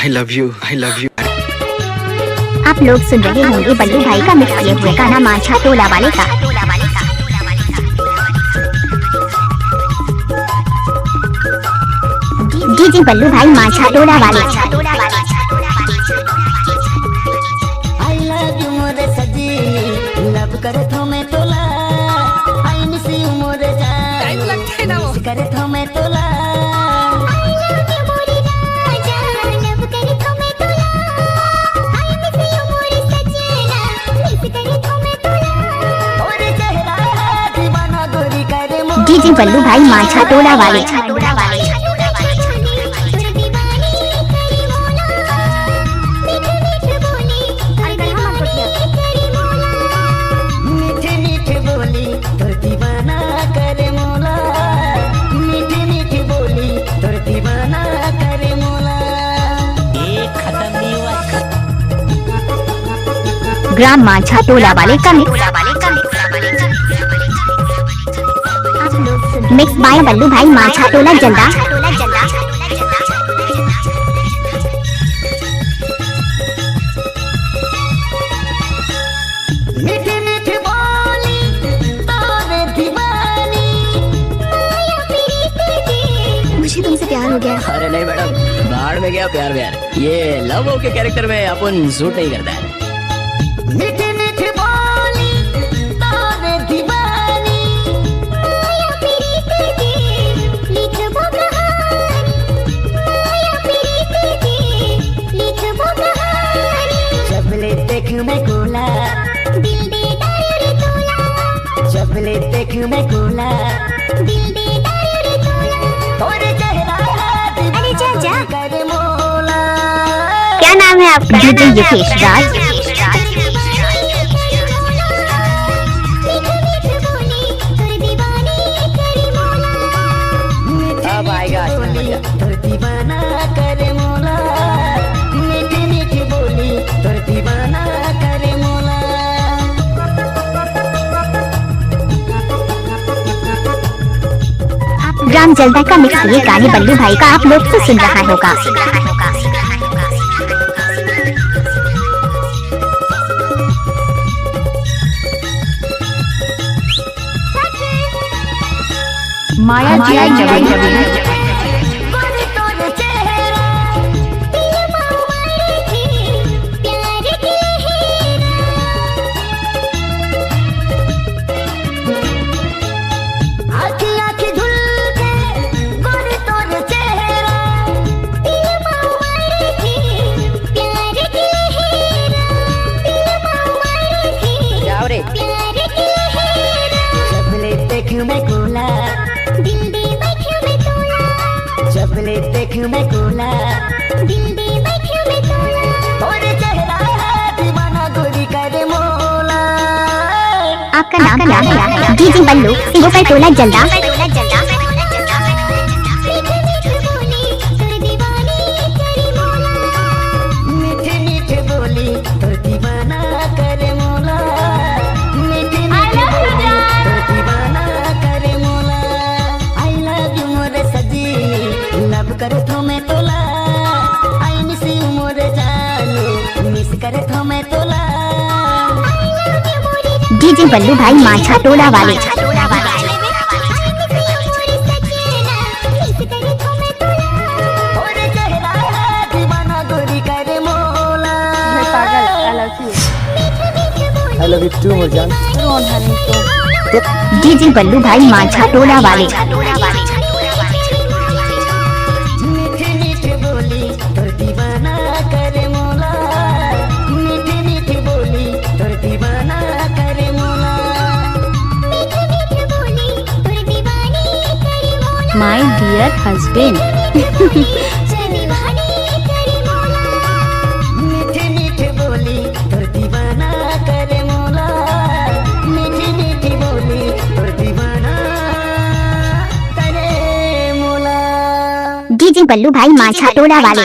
I love you, I love you. आप लोग सुन रहे होंगे बल्लू भाई का मिक्स किए हुए गाना मांझा टोला वाले का। डीजे बल्लू भाई मांझा टोला वाले। आई लव यू मोरे सजी, लव करे तो मैं तोला। आई मिस यू मोरे जान, टाइम लगता है ना वो करे तो मैं तोला। डीजे बल्लू भाई मांझा टोला वाले। मीठे मीठे बोली तोर दीवाना करे मोला। मीठे मीठे बोली तोर दीवाना करे मोला। एक खत्म नहीं हुआ। ग्राम मांझा टोला वाले का मिक्स बाय बल्लू भाई मांझा टोला जल्दा। मीठे मीठे बोली तोरे दीवानी। मुझे तुमसे प्यार हो गया। अरे नहीं मैडम, बाहर में गया प्यार व्यार, ये लव हो के कैरेक्टर में अपन सूट नहीं करता है। मीठे मीठे बोली तोरे दीवानी। जबले देख मैं गोला, जबले देख मैं गोला। तोरे चेहरा करे मोला। क्या नाम है आपका? डीजे यशेष राज। अब आएगा तोर दीवाना करे मोला। मीठी मीठी बोली तोर दीवाना करे मोला। ग्राम जल्दा का मिक्स ये गाने बल्लू भाई का आप लोग तो सुन रहा होगा। माया मैं गोला, जबले देख मैं गोला। तोरे चेहरा दीवाना गोरी करे मोला। आपका नाम क्या है? डीजे बल्लू सिंगो पे टोला जल्दा। मीठे मीठे बोली तोर दीवाना करे मोला। मीठे मीठे बोली तोर दीवाना करे मोला। आई लव यू मोरे सजी, लव करे तो मैं तोला। आई मिस यू मोरे जान, मिस करे तो मैं तोला। डीजे बल्लू भाई मांझा टोला वाले। तोरे चेहरा दीवाना गोरी करे मोला। I love you too मुरजान। डीजे बल्लू भाई मांझा टोला वाले। मीठे मीठे बोली तोर दीवाना करे मोला। मीठे मीठे बोली तोर दीवाना करे मोला। My dear husband. मीठे मीठे बोली तोर दीवाना करे मोला। मीठी मीठी बोली तोर दीवाना करे मोला। डीजे बल्लू भाई मांझा टोला वाले।